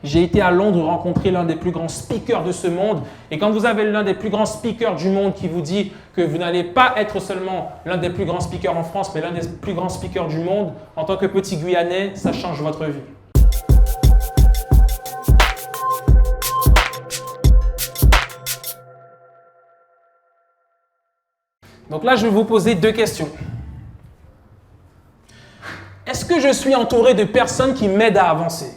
j'ai été à Londres rencontrer l'un des plus grands speakers de ce monde. Et quand vous avez l'un des plus grands speakers du monde qui vous dit que vous n'allez pas être seulement l'un des plus grands speakers en France, mais l'un des plus grands speakers du monde, en tant que petit Guyanais, ça change votre vie. Donc là, je vais vous poser deux questions. Est-ce que je suis entouré de personnes qui m'aident à avancer?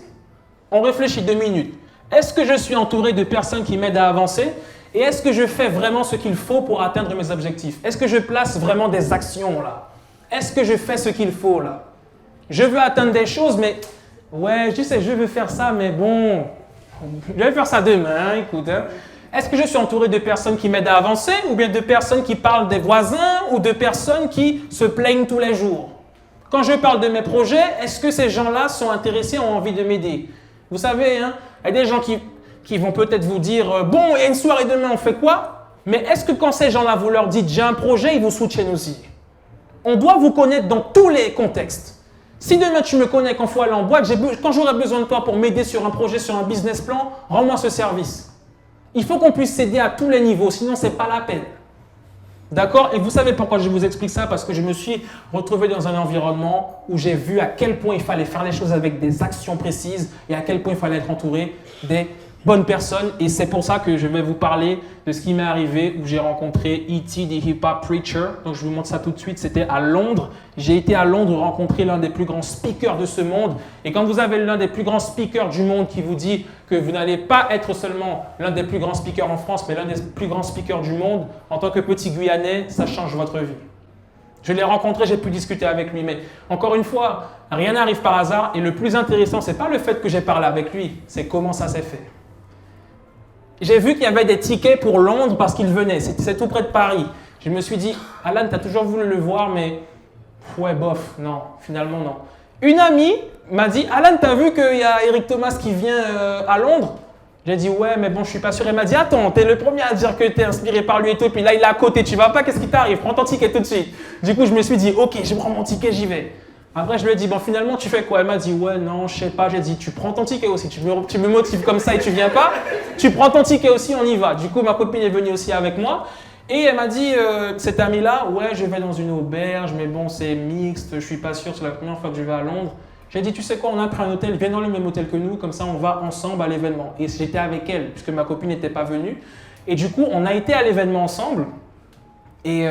On réfléchit 2 minutes. Est-ce que je suis entouré de personnes qui m'aident à avancer? Et est-ce que je fais vraiment ce qu'il faut pour atteindre mes objectifs? Est-ce que je place vraiment des actions là? Est-ce que je fais ce qu'il faut là? Je veux atteindre des choses, mais ouais, tu sais, je veux faire ça, mais bon, je vais faire ça demain, écoute. Hein. Est-ce que je suis entouré de personnes qui m'aident à avancer ou bien de personnes qui parlent des voisins ou de personnes qui se plaignent tous les jours? Quand je parle de mes projets, est-ce que ces gens-là sont intéressés, ont envie de m'aider? Vous savez, hein, il y a des gens qui vont peut-être vous dire « Bon, il y a une soirée demain, on fait quoi ?» Mais est-ce que quand ces gens-là, vous leur dites « J'ai un projet », ils vous soutiennent aussi? On doit vous connaître dans tous les contextes. Si demain tu me connais quand il faut aller en boîte, quand j'aurai besoin de toi pour m'aider sur un projet, sur un business plan, rends-moi ce service. Il faut qu'on puisse s'aider à tous les niveaux, sinon ce n'est pas la peine. D'accord? Et vous savez pourquoi je vous explique ça? Parce que je me suis retrouvé dans un environnement où j'ai vu à quel point il fallait faire les choses avec des actions précises et à quel point il fallait être entouré des bonnes personnes. Et c'est pour ça que je vais vous parler de ce qui m'est arrivé où j'ai rencontré E.T. the Hip Hop Preacher. Donc je vous montre ça tout de suite. C'était à Londres. J'ai été à Londres rencontrer l'un des plus grands speakers de ce monde. Et quand vous avez l'un des plus grands speakers du monde qui vous dit que vous n'allez pas être seulement l'un des plus grands speakers en France, mais l'un des plus grands speakers du monde, en tant que petit Guyanais, ça change votre vie. Je l'ai rencontré, j'ai pu discuter avec lui. Mais encore une fois, rien n'arrive par hasard. Et le plus intéressant, ce n'est pas le fait que j'ai parlé avec lui, c'est comment ça s'est fait. J'ai vu qu'il y avait des tickets pour Londres parce qu'il venait. C'est tout près de Paris. Je me suis dit, Alan, tu as toujours voulu le voir, mais ouais, bof, non, finalement non. Une amie m'a dit, Alan, tu as vu qu'il y a Eric Thomas qui vient à Londres? J'ai dit, ouais, mais bon, je suis pas sûr. Elle m'a dit, attends, tu es le premier à dire que tu es inspiré par lui et tout, puis là, il est à côté, tu vas pas, qu'est-ce qui t'arrive? Prends ton ticket tout de suite. Du coup, je me suis dit, ok, je prends mon ticket, j'y vais. Après, je lui ai dit, bon, finalement, tu fais quoi? Elle m'a dit, ouais, non, je sais pas. J'ai dit, tu prends ton ticket aussi. Tu me motives comme ça et tu viens pas. Tu prends ton ticket aussi, on y va. Du coup, ma copine est venue aussi avec moi. Et elle m'a dit, cette amie-là, ouais, je vais dans une auberge, mais bon, c'est mixte, je suis pas sûr, c'est la première fois que je vais à Londres. J'ai dit, tu sais quoi, on a pris un hôtel, viens dans le même hôtel que nous, comme ça, on va ensemble à l'événement. Et j'étais avec elle, puisque ma copine n'était pas venue. Et du coup, on a été à l'événement ensemble. Et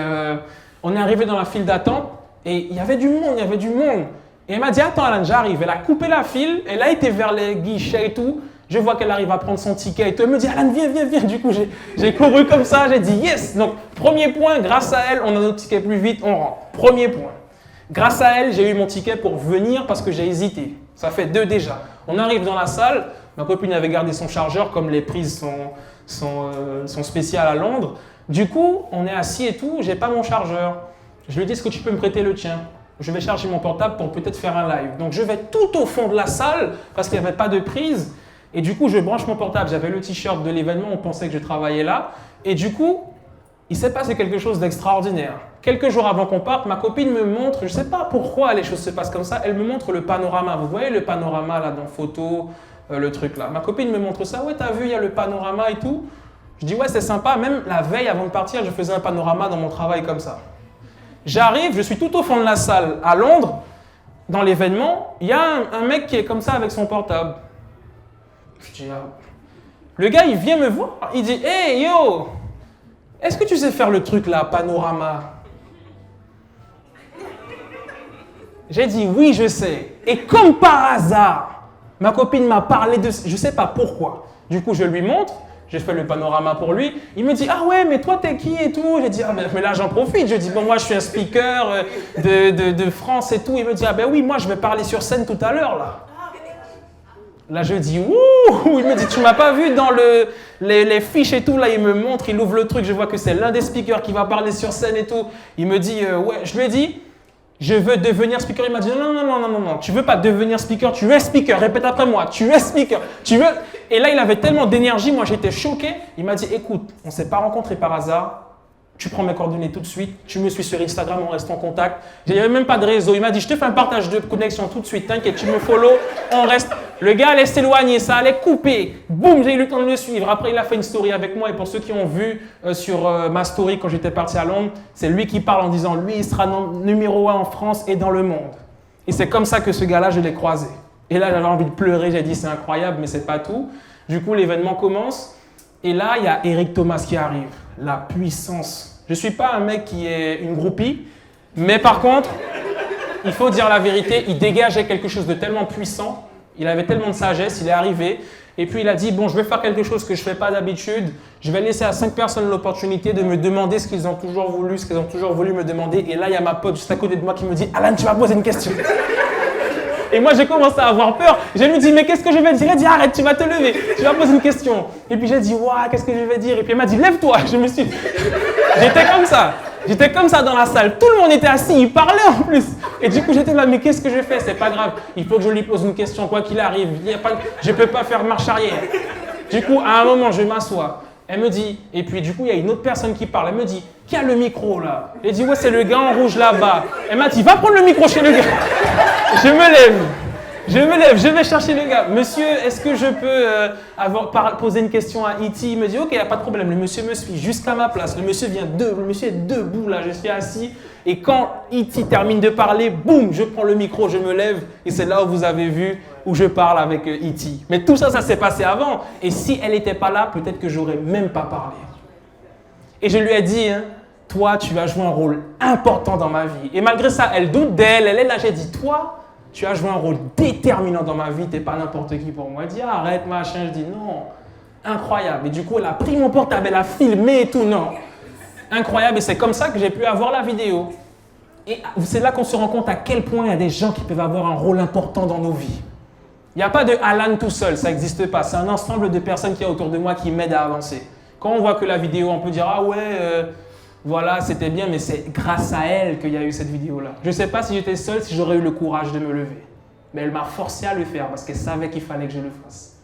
on est arrivé dans la file d'attente. Et il y avait du monde, il y avait du monde. Et elle m'a dit, attends Alan, j'arrive. Elle a coupé la file, elle a été vers les guichets et tout. Je vois qu'elle arrive à prendre son ticket et tout. Elle me dit, Alan, viens, viens, viens. Du coup, j'ai couru comme ça, j'ai dit, yes. Donc, premier point, grâce à elle, on a notre ticket plus vite, on rentre. Premier point. Grâce à elle, j'ai eu mon ticket pour venir parce que j'ai hésité. Ça fait 2 déjà. On arrive dans la salle, ma copine avait gardé son chargeur comme les prises sont spéciales à Londres. Du coup, on est assis et tout, j'ai pas mon chargeur. Je lui dis, est-ce que tu peux me prêter le tien? Je vais charger mon portable pour peut-être faire un live. Donc, je vais tout au fond de la salle parce qu'il n'y avait pas de prise. Et du coup, je branche mon portable. J'avais le t-shirt de l'événement, on pensait que je travaillais là. Et du coup, il s'est passé quelque chose d'extraordinaire. Quelques jours avant qu'on parte, ma copine me montre, je ne sais pas pourquoi les choses se passent comme ça, elle me montre le panorama. Vous voyez le panorama là dans photo, le truc là. Ma copine me montre ça. Ouais, t'as vu, il y a le panorama et tout. Je dis, ouais, c'est sympa. Même la veille, avant de partir, je faisais un panorama dans mon travail comme ça. J'arrive, je suis tout au fond de la salle à Londres, dans l'événement, il y a un mec qui est comme ça avec son portable. Je dis, ah. Le gars, il vient me voir, il dit, hey yo, est-ce que tu sais faire le truc là, panorama? J'ai dit, oui, je sais. Et comme par hasard, ma copine m'a parlé de... Je ne sais pas pourquoi. Du coup, je lui montre. J'ai fait le panorama pour lui. Il me dit, ah ouais, mais toi, t'es qui et tout? J'ai dit, ah mais là, j'en profite. Je dis, bon, moi, je suis un speaker de France et tout. Il me dit, ah ben oui, moi, je vais parler sur scène tout à l'heure, là. Là, je dis, ouh! Il me dit, tu m'as pas vu dans les fiches et tout. Là, il me montre, il ouvre le truc. Je vois que c'est l'un des speakers qui va parler sur scène et tout. Il me dit, ouais, je lui ai dit, je veux devenir speaker. Il m'a dit, non, tu veux pas devenir speaker, tu es speaker. Répète après moi, tu es speaker. Tu veux... Et là, il avait tellement d'énergie, moi, j'étais choqué. Il m'a dit, écoute, on ne s'est pas rencontrés par hasard. tu prends mes coordonnées tout de suite, tu me suis sur Instagram, on reste en contact. Il n'y avait même pas de réseau. Il m'a dit, je te fais un partage de connexion tout de suite, t'inquiète, tu me follow, on reste. Le gars allait s'éloigner, ça allait couper. Boum, j'ai eu le temps de le suivre. Après, il a fait une story avec moi. Et pour ceux qui ont vu sur ma story quand j'étais parti à Londres, c'est lui qui parle en disant, lui, il sera numéro 1 en France et dans le monde. Et c'est comme ça que ce gars-là, je l'ai croisé. Et là, j'avais envie de pleurer. J'ai dit, c'est incroyable, mais c'est pas tout. Du coup, l'événement commence. Et là, il y a Eric Thomas qui arrive. La puissance. Je ne suis pas un mec qui est une groupie, mais par contre, il faut dire la vérité, il dégageait quelque chose de tellement puissant, il avait tellement de sagesse, il est arrivé, et puis il a dit, bon, je vais faire quelque chose que je ne fais pas d'habitude, je vais laisser à 5 personnes l'opportunité de me demander ce qu'ils ont toujours voulu, ce qu'ils ont toujours voulu me demander, et là, il y a ma pote juste à côté de moi qui me dit, Alan, tu vas poser une question. Et moi, j'ai commencé à avoir peur. Je me dis, mais qu'est-ce que je vais dire? Elle dit, arrête, tu vas te lever, tu vas poser une question. Et puis j'ai dit, waouh, qu'est-ce que je vais dire? Et puis elle m'a dit, lève-toi. J'étais comme ça. J'étais comme ça dans la salle. Tout le monde était assis, il parlait en plus. Et du coup, j'étais là, mais qu'est-ce que je fais? C'est pas grave. Il faut que je lui pose une question, quoi qu'il arrive. Je ne peux pas faire marche arrière. Du coup, à un moment, je m'assois. Elle me dit, et puis du coup, il y a une autre personne qui parle. Elle me dit, qui a le micro là? Elle dit, ouais, c'est le gars en rouge là-bas. Elle m'a dit, va prendre le micro chez le gars. Je me lève, je vais chercher le gars. Monsieur, est-ce que je peux poser une question à E.T. Il me dit, ok, il n'y a pas de problème. Le monsieur me suit jusqu'à ma place. Le monsieur est debout là, je suis assis. Et quand E.T. termine de parler, boum, je prends le micro, je me lève. Et c'est là où vous avez vu, où je parle avec E.T. Mais tout ça, ça s'est passé avant. Et si elle n'était pas là, peut-être que j'aurais même pas parlé. Et je lui ai dit, hein, toi, tu as joué un rôle important dans ma vie. Et malgré ça, elle doute d'elle, elle est là, j'ai dit, toi, tu as joué un rôle déterminant dans ma vie, t'es pas n'importe qui pour moi. Elle dit, arrête, machin. Je dis, non, incroyable. Et du coup, elle a pris mon portable, elle a filmé et tout, non. Incroyable, et c'est comme ça que j'ai pu avoir la vidéo. Et c'est là qu'on se rend compte à quel point il y a des gens qui peuvent avoir un rôle important dans nos vies. Il n'y a pas de Alan tout seul, ça n'existe pas. C'est un ensemble de personnes qui est autour de moi qui m'aident à avancer. Quand on voit que la vidéo, on peut dire, ah ouais, voilà, c'était bien, mais c'est grâce à elle qu'il y a eu cette vidéo-là. Je ne sais pas si j'étais seul, si j'aurais eu le courage de me lever. Mais elle m'a forcé à le faire parce qu'elle savait qu'il fallait que je le fasse.